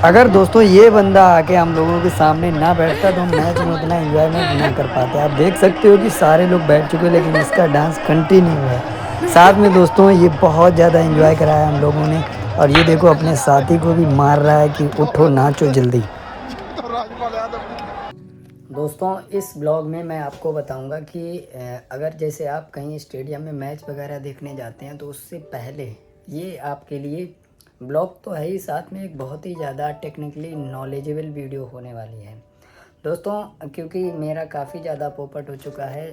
अगर दोस्तों ये बंदा आके हम लोगों के सामने ना बैठता तो हम मैच में उतना एंजॉयमेंट ना कर पाते। आप देख सकते हो कि सारे लोग बैठ चुके हैं लेकिन इसका डांस कंटिन्यू है। साथ में दोस्तों ये बहुत ज़्यादा एंजॉय कराया हम लोगों ने। और ये देखो अपने साथी को भी मार रहा है कि उठो नाचो जल्दी। दोस्तों इस ब्लॉग में मैं आपको बताऊंगा कि अगर जैसे आप कहीं स्टेडियम में मैच वगैरह देखने जाते हैं तो उससे पहले ये आपके लिए ब्लॉग तो है ही, साथ में एक बहुत ही ज़्यादा टेक्निकली नॉलेजेबल वीडियो होने वाली है दोस्तों। क्योंकि मेरा काफ़ी ज़्यादा पोपट हो चुका है,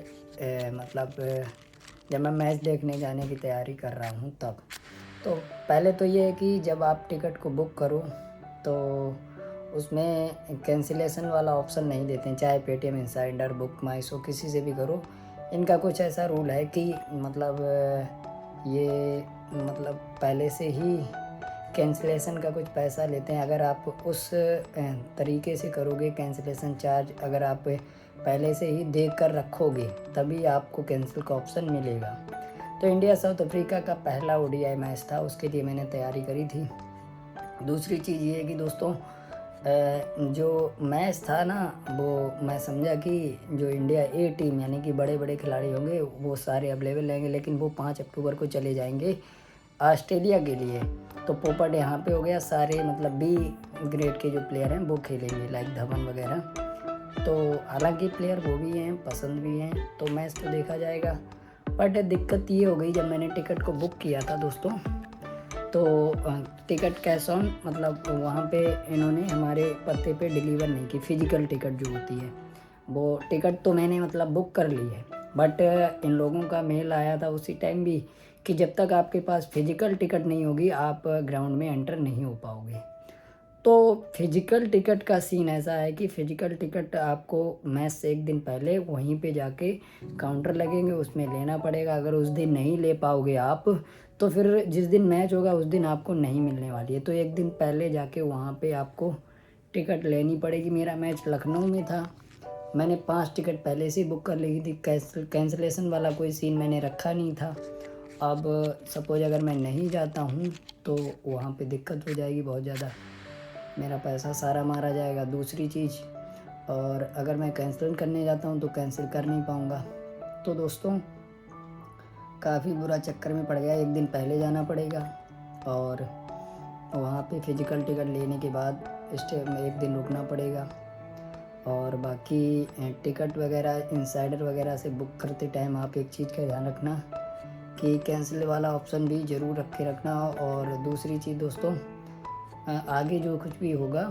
जब मैं मैच देखने जाने की तैयारी कर रहा हूँ तब। तो पहले तो ये है कि जब आप टिकट को बुक करो तो उसमें कैंसिलेशन वाला ऑप्शन नहीं देते हैं, चाहे पेटीएम इनसाइडर, बुक माई शो, किसी से भी करो। इनका कुछ ऐसा रूल है कि ये पहले से ही कैंसिलेशन का कुछ पैसा लेते हैं। अगर आप उस तरीके से करोगे कैंसिलेशन चार्ज, अगर आप पहले से ही देख कर रखोगे तभी आपको कैंसिल का ऑप्शन मिलेगा। तो इंडिया साउथ अफ्रीका का पहला ओडीआई मैच था, उसके लिए मैंने तैयारी करी थी। दूसरी चीज़ ये है कि दोस्तों जो मैच था ना, वो मैं समझा कि जो इंडिया ए टीम यानी कि बड़े बड़े खिलाड़ी होंगे वो सारे अवेलेबल रहेंगे, लेकिन वो 5 अक्टूबर को चले जाएंगे ऑस्ट्रेलिया के लिए। तो पोपट यहाँ पे हो गया, सारे बी ग्रेड के जो प्लेयर हैं वो खेलेंगे, लाइक धवन वगैरह। तो हालांकि प्लेयर वो भी हैं, पसंद भी हैं, तो मैच तो देखा जाएगा। बट दिक्कत ये हो गई, जब मैंने टिकट को बुक किया था दोस्तों तो टिकट कैश ऑन वहाँ पे इन्होंने हमारे पते पे डिलीवर नहीं की। फिजिकल टिकट जो होती है वो टिकट तो मैंने बुक कर ली है, बट इन लोगों का मेल आया था उसी टाइम भी कि जब तक आपके पास फिजिकल टिकट नहीं होगी आप ग्राउंड में एंटर नहीं हो पाओगे। तो फिजिकल टिकट का सीन ऐसा है कि फिजिकल टिकट आपको मैच से एक दिन पहले वहीं पे जाके काउंटर लगेंगे, उसमें लेना पड़ेगा। अगर उस दिन नहीं ले पाओगे आप तो फिर जिस दिन मैच होगा उस दिन आपको नहीं मिलने वाली है। तो एक दिन पहले जाके वहाँ पे आपको टिकट लेनी पड़ेगी। मेरा मैच लखनऊ में था, मैंने 5 टिकट पहले से बुक कर ली थी। कैंसिलेशन वाला कोई सीन मैंने रखा नहीं था। अब सपोज अगर मैं नहीं जाता हूँ तो वहाँ पे दिक्कत हो जाएगी बहुत ज़्यादा, मेरा पैसा सारा मारा जाएगा। दूसरी चीज़, और अगर मैं कैंसिल करने जाता हूँ तो कैंसिल कर नहीं पाऊँगा। तो दोस्तों काफ़ी बुरा चक्कर में पड़ गया, एक दिन पहले जाना पड़ेगा और वहाँ पे फिजिकल टिकट लेने के बाद स्टे में एक दिन रुकना पड़ेगा। और बाकी टिकट वगैरह इनसाइडर वगैरह से बुक करते टाइम आप एक चीज़ का ध्यान रखना कि कैंसिल वाला ऑप्शन भी ज़रूर रखे रखना। और दूसरी चीज़ दोस्तों, आगे जो कुछ भी होगा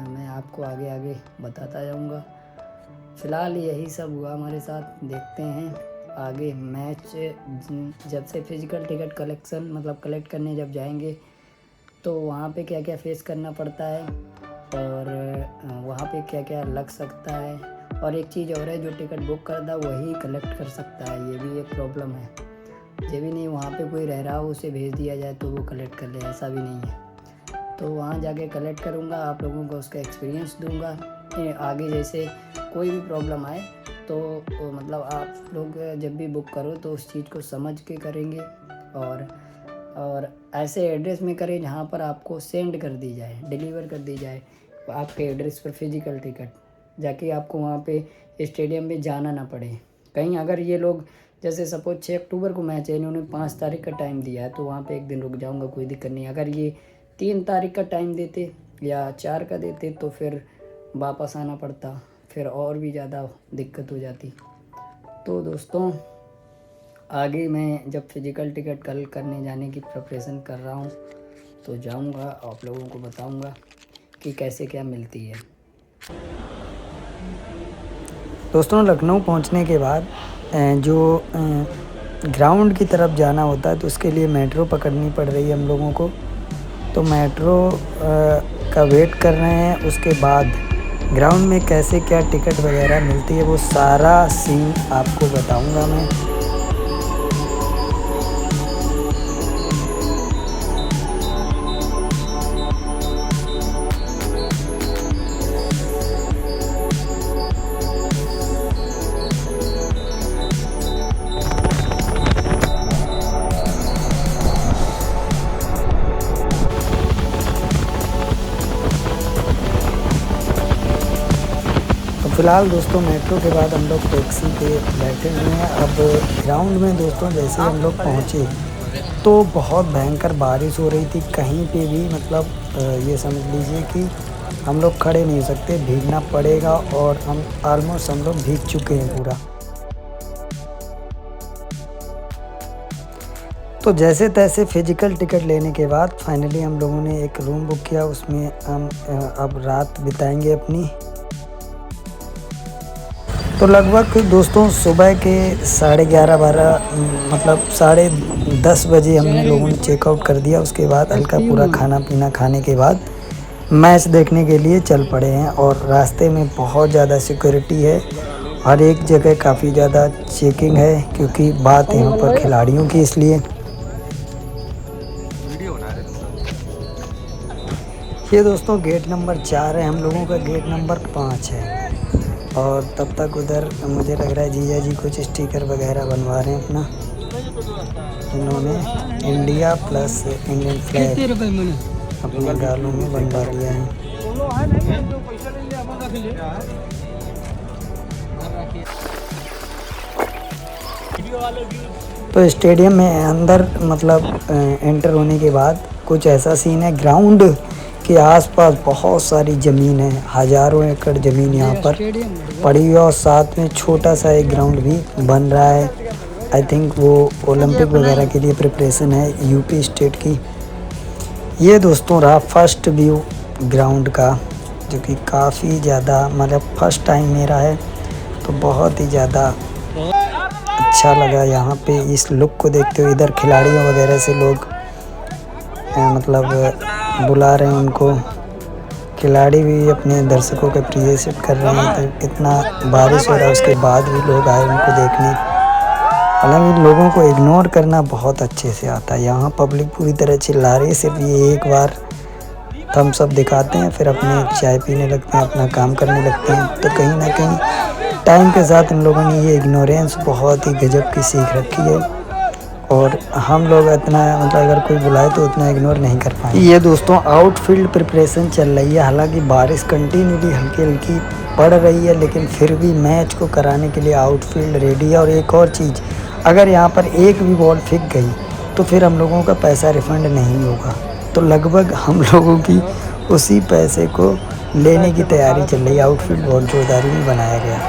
मैं आपको आगे आगे बताता जाऊंगा। फ़िलहाल यही सब हुआ हमारे साथ, देखते हैं आगे मैच। जब से फिजिकल टिकट कलेक्ट करने जब जाएंगे तो वहाँ पे क्या क्या फेस करना पड़ता है और वहाँ पे क्या क्या लग सकता है। और एक चीज़ और है, जो टिकट बुक करता वही कलेक्ट कर सकता है, ये भी एक प्रॉब्लम है। ये भी नहीं वहाँ पे कोई रह रहा हो उसे भेज दिया जाए तो वो कलेक्ट कर ले, ऐसा भी नहीं है। तो वहाँ जाके कलेक्ट करूँगा, आप लोगों को उसका एक्सपीरियंस दूँगा। आगे जैसे कोई भी प्रॉब्लम आए तो आप लोग जब भी बुक करो तो उस चीज़ को समझ के करेंगे और ऐसे एड्रेस में करें जहाँ पर आपको सेंड कर दी जाए, डिलीवर कर दी जाए आपके एड्रेस पर फिजिकल टिकट, जाके आपको वहाँ पे स्टेडियम में जाना ना पड़े। कहीं अगर ये लोग जैसे सपोज 6 अक्टूबर को मैच है, इन्होंने 5 तारीख का टाइम दिया है तो वहाँ पे एक दिन रुक जाऊँगा, कोई दिक्कत नहीं। अगर ये 3 तारीख का टाइम देते या 4 का देते तो फिर वापस आना पड़ता, फिर और भी ज़्यादा दिक्कत हो जाती। तो दोस्तों आगे मैं जब फिजिकल टिकट कल करने जाने की प्रिपरेशन कर रहा हूँ तो जाऊँगा, आप लोगों को बताऊँगा कि कैसे क्या मिलती है। दोस्तों लखनऊ पहुँचने के बाद जो ग्राउंड की तरफ जाना होता है तो उसके लिए मेट्रो पकड़नी पड़ रही है हम लोगों को। तो मेट्रो का वेट कर रहे हैं, उसके बाद ग्राउंड में कैसे क्या टिकट वगैरह मिलती है वो सारा सीन आपको बताऊंगा मैं। फ़िलहाल दोस्तों मेट्रो के बाद हम लोग टैक्सी पे बैठे हुए हैं। अब ग्राउंड में दोस्तों जैसे हम लोग पहुँचे तो बहुत भयंकर बारिश हो रही थी। कहीं पे भी मतलब ये समझ लीजिए कि हम लोग खड़े नहीं हो सकते, भीगना पड़ेगा और हम लोग भीग चुके हैं पूरा। तो जैसे तैसे फिजिकल टिकट लेने के बाद फाइनली हम लोगों ने एक रूम बुक किया, उसमें हम अब रात बिताएंगे अपनी। तो लगभग दोस्तों सुबह के 11:30-12 मतलब 10:30 बजे हमने लोगों ने चेकआउट कर दिया। उसके बाद हल्का पूरा खाना पीना खाने के बाद मैच देखने के लिए चल पड़े हैं। और रास्ते में बहुत ज़्यादा सिक्योरिटी है, हर एक जगह काफ़ी ज़्यादा चेकिंग है, क्योंकि बात यहाँ पर खिलाड़ियों की। इसलिए ये दोस्तों गेट नंबर 4 है, हम लोगों का गेट नंबर 5 है। और तब तक उधर मुझे लग रहा है जीजा जी कुछ स्टिकर वगैरह बनवा रहे हैं अपना। इन्होंने इंडिया प्लस इंडियन फ्लैग अपने गालों में बनवा लिया है। तो स्टेडियम में अंदर मतलब एंटर होने के बाद कुछ ऐसा सीन है, ग्राउंड के आसपास बहुत सारी ज़मीन है, हज़ारों एकड़ ज़मीन यहाँ पर पड़ी हुई है। और साथ में छोटा सा एक ग्राउंड भी बन रहा है। आई थिंक वो ओलंपिक वगैरह के लिए प्रिपरेशन है यूपी स्टेट की। ये दोस्तों रहा फर्स्ट व्यू ग्राउंड का, जो कि काफ़ी ज़्यादा मतलब फर्स्ट टाइम मेरा है, तो बहुत ही ज़्यादा अच्छा लगा यहाँ पे इस लुक को देखते हुए। इधर खिलाड़ियों वगैरह से लोग मतलब बुला रहे हैं उनको, खिलाड़ी भी अपने दर्शकों का अप्रिशिएट कर रहे हैं। तो कितना बारिश हो रहा है उसके बाद भी लोग आए उनको देखने। हालांकि लोगों को इग्नोर करना बहुत अच्छे से आता है। यहाँ पब्लिक पूरी तरह चिल्ला रही है, सिर्फ ये एक बार थम्स अप दिखाते हैं, फिर अपने चाय पीने लगते हैं, अपना काम करने लगते हैं। तो कहीं ना कहीं टाइम के साथ इन लोगों ने ये इग्नोरेंस बहुत ही गजब की सीख रखी है। और हम लोग इतना मतलब अगर कोई बुलाए तो उतना इग्नोर नहीं कर पाए। ये दोस्तों आउटफील्ड प्रिपरेशन चल रही है। हालांकि बारिश कंटिन्यूली हल्की हल्की पड़ रही है, लेकिन फिर भी मैच को कराने के लिए आउटफील्ड रेडी है। और एक और चीज़, अगर यहाँ पर एक भी बॉल फिक गई तो फिर हम लोगों का पैसा रिफ़ंड नहीं होगा। तो लगभग हम लोगों की उसी पैसे को लेने की तैयारी चल रही है। आउटफील्ड बहुत जोरदारी में बनाया गया।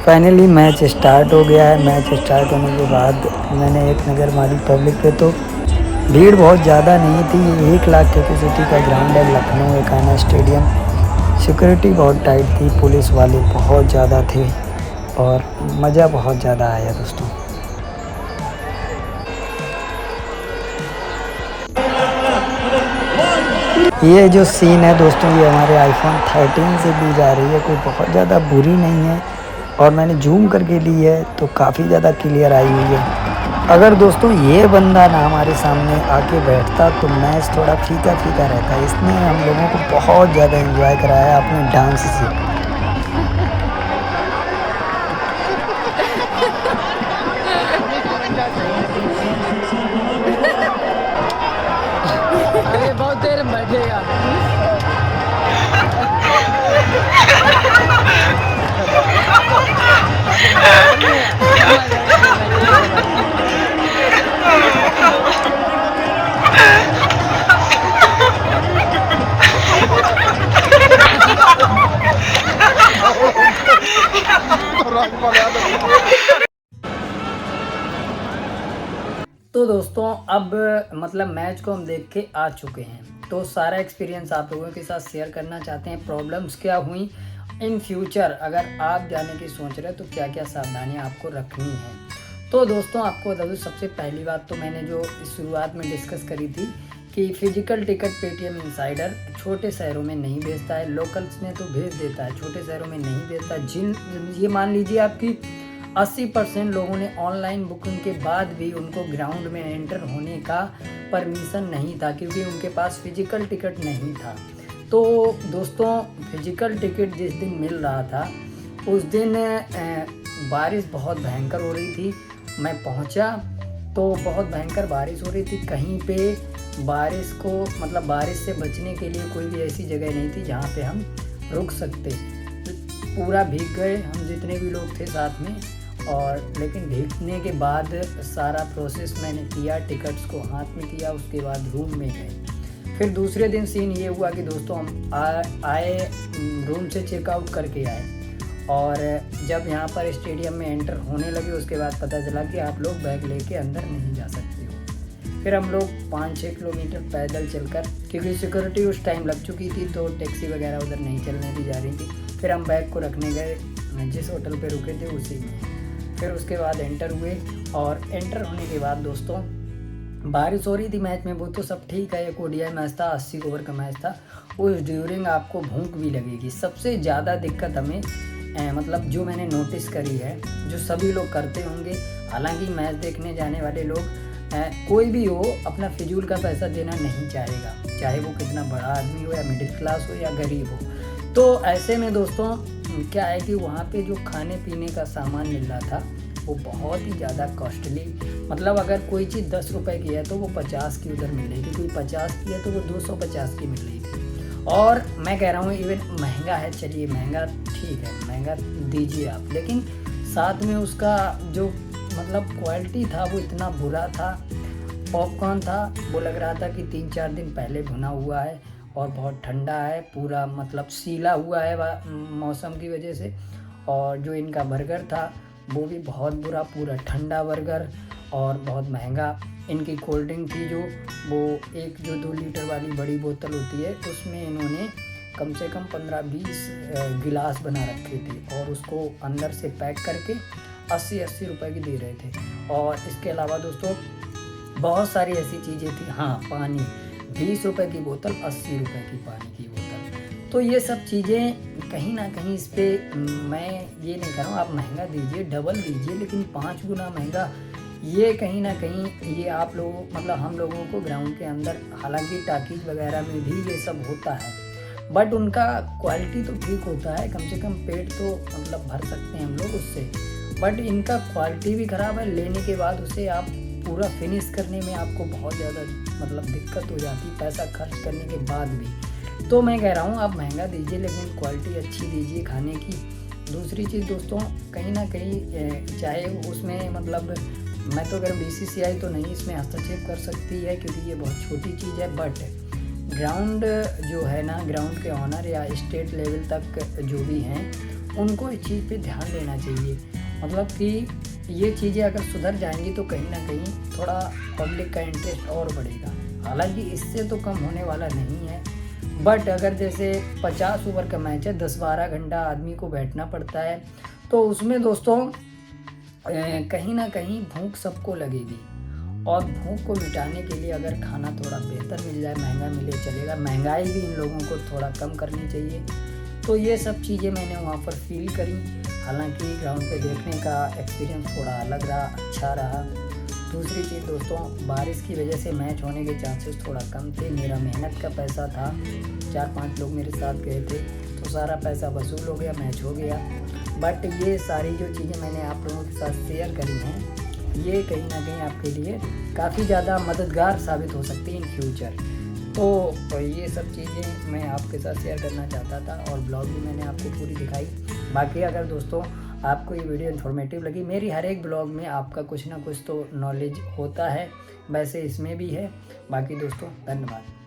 फाइनली मैच स्टार्ट हो गया है। मैच स्टार्ट होने के बाद मैंने एक नज़र मारी पब्लिक पे, तो भीड़ बहुत ज़्यादा नहीं थी। 1 लाख कैपेसिटी का ग्राउंड है लखनऊ एकाना स्टेडियम। सिक्योरिटी बहुत टाइट थी, पुलिस वाले बहुत ज़्यादा थे और मज़ा बहुत ज़्यादा आया दोस्तों। ये जो सीन है दोस्तों, ये हमारे आईफोन 13 से ली जा रही है, कोई बहुत ज़्यादा बुरी नहीं है। और मैंने जूम करके ली है तो काफ़ी ज़्यादा क्लियर आई हुई है। अगर दोस्तों ये बंदा ना हमारे सामने आके बैठता तो मैच थोड़ा फीका फीका रहता। इसने हम लोगों को बहुत ज़्यादा एंजॉय कराया अपने डांस से। अरे बहुत देर में बैठेगा। तो दोस्तों अब मतलब मैच को हम देख के आ चुके हैं, तो सारा एक्सपीरियंस आप लोगों के साथ शेयर करना चाहते हैं। प्रॉब्लम्स क्या हुई इन फ्यूचर, अगर आप जाने की सोच रहे हैं तो क्या क्या सावधानियां आपको रखनी है। तो दोस्तों आपको बता दूं, सबसे पहली बात तो मैंने जो शुरुआत में डिस्कस करी थी कि फिजिकल टिकट पेटीएम इनसाइडर छोटे शहरों में नहीं भेजता है, लोकल्स में तो भेज देता है, छोटे शहरों में नहीं भेजता। ये मान लीजिए आपकी 80% लोगों ने ऑनलाइन बुकिंग के बाद भी उनको ग्राउंड में एंटर होने का परमिशन नहीं था, क्योंकि उनके पास फिजिकल टिकट नहीं था। तो दोस्तों फिजिकल टिकट जिस दिन मिल रहा था उस दिन बारिश बहुत भयंकर हो रही थी। मैं पहुंचा तो बहुत भयंकर बारिश हो रही थी। कहीं पे बारिश को मतलब बारिश से बचने के लिए कोई भी ऐसी जगह नहीं थी जहाँ पे हम रुक सकते। पूरा भीग गए हम जितने भी लोग थे साथ में। और लेकिन भीगने के बाद सारा प्रोसेस मैंने किया, टिकट्स को हाथ में किया, उसके बाद रूम में गए। फिर दूसरे दिन सीन ये हुआ कि दोस्तों हम आए, रूम से चेकआउट करके आए, और जब यहाँ पर स्टेडियम में एंटर होने लगे उसके बाद पता चला कि आप लोग बैग लेके अंदर नहीं जा सकते हो। फिर हम लोग 5-6 किलोमीटर पैदल चलकर, क्योंकि सिक्योरिटी उस टाइम लग चुकी थी तो टैक्सी वगैरह उधर नहीं चलने दी जा रही थी। फिर हम बैग को रखने गए जिस होटल पे रुके थे उसी में। फिर उसके बाद एंटर हुए, और एंटर होने के बाद दोस्तों बारिश हो रही थी मैच में, वो तो सब ठीक है, एक ओडीआई मैच था, 80 ओवर का मैच था। उस ड्यूरिंग आपको भूख भी लगेगी। सबसे ज़्यादा दिक्कत हमें मतलब जो मैंने नोटिस करी है, जो सभी लोग करते होंगे, हालांकि मैच देखने जाने वाले लोग कोई भी हो अपना फिजूल का पैसा देना नहीं चाहेगा, चाहे वो कितना बड़ा आदमी हो या मिडिल क्लास हो या गरीब हो। तो ऐसे में दोस्तों क्या है कि वहाँ पे जो खाने पीने का सामान मिल रहा था वो बहुत ही ज़्यादा कॉस्टली, मतलब अगर कोई चीज़ 10 रुपए की है तो वो 50 की उधर मिल रही थी, कोई 50 की है तो वो 250 की मिल रही थी। और मैं कह रहा हूँ इवन महंगा है, चलिए महंगा ठीक है, महंगा दीजिए आप, लेकिन साथ में उसका जो मतलब क्वालिटी था वो इतना बुरा था। पॉपकॉर्न था, वो लग रहा था कि 3-4 दिन पहले भुना हुआ है, और बहुत ठंडा है, पूरा मतलब सीला हुआ है मौसम की वजह से। और जो इनका बर्गर था वो भी बहुत बुरा, पूरा ठंडा बर्गर, और बहुत महंगा। इनकी कोल्ड ड्रिंक थी जो, वो एक जो 2 लीटर वाली बड़ी बोतल होती है उसमें इन्होंने कम से कम 15-20 गिलास बना रखे थे, और उसको अंदर से पैक करके 80-80 रुपए की दे रहे थे। और इसके अलावा दोस्तों बहुत सारी ऐसी चीज़ें थी। हाँ, पानी 20 रुपए की बोतल, 80 रुपए की पानी की बोतल। तो ये सब चीज़ें कहीं ना कहीं इस पर मैं ये नहीं कर रहा हूँ आप महंगा दीजिए, डबल दीजिए, लेकिन 5 गुना महंगा, ये कहीं ना कहीं ये आप लोगों मतलब हम लोगों को ग्राउंड के अंदर, हालांकि टाकीज वगैरह में भी ये सब होता है, बट उनका क्वालिटी तो ठीक होता है, कम से कम पेट तो मतलब भर सकते हैं हम लोग उससे, बट इनका क्वालिटी भी ख़राब है। लेने के बाद उसे आप पूरा फिनिश करने में आपको बहुत ज़्यादा मतलब दिक्कत हो जाती, पैसा खर्च करने के बाद भी। तो मैं कह रहा हूँ आप महंगा दीजिए लेकिन क्वालिटी अच्छी दीजिए खाने की। दूसरी चीज़ दोस्तों, कहीं ना कहीं चाहे उसमें मतलब मैं तो अगर BCCI तो नहीं इसमें हस्तक्षेप कर सकती है क्योंकि ये बहुत छोटी चीज़ है, बट ग्राउंड जो है ना, ग्राउंड के ऑनर या स्टेट लेवल तक जो भी हैं उनको इस चीज़ पे ध्यान देना चाहिए। मतलब कि ये चीज़ें अगर सुधर जाएंगी तो कहीं ना कहीं थोड़ा पब्लिक का इंटरेस्ट और बढ़ेगा। हालांकि इससे तो कम होने वाला नहीं है, बट अगर जैसे 50 ओवर का मैच है, 10-12 घंटा आदमी को बैठना पड़ता है, तो उसमें दोस्तों कहीं ना कहीं भूख सबको लगेगी। और भूख को मिटाने के लिए अगर खाना थोड़ा बेहतर मिल जाए, महंगा मिले चलेगा, महंगाई भी इन लोगों को थोड़ा कम करनी चाहिए। तो ये सब चीज़ें मैंने वहाँ पर फील करी। हालांकि ग्राउंड पे देखने का एक्सपीरियंस थोड़ा अलग रहा, अच्छा रहा। दूसरी चीज़ दोस्तों, बारिश की वजह से मैच होने के चांसेस थोड़ा कम थे। मेरा मेहनत का पैसा था, 4-5 लोग मेरे साथ गए थे, तो सारा पैसा वसूल हो गया, मैच हो गया। बट ये सारी जो चीज़ें मैंने आप लोगों के साथ शेयर करी हैं, ये कहीं ना कहीं आपके लिए काफ़ी ज़्यादा मददगार साबित हो सकती है इन फ्यूचर। तो ये सब चीज़ें मैं आपके साथ शेयर करना चाहता था, और ब्लॉग भी मैंने आपको पूरी दिखाई। बाकी अगर दोस्तों आपको ये वीडियो इन्फॉर्मेटिव लगी, मेरी हर एक ब्लॉग में आपका कुछ ना कुछ तो नॉलेज होता है, वैसे इसमें भी है। बाकी दोस्तों धन्यवाद।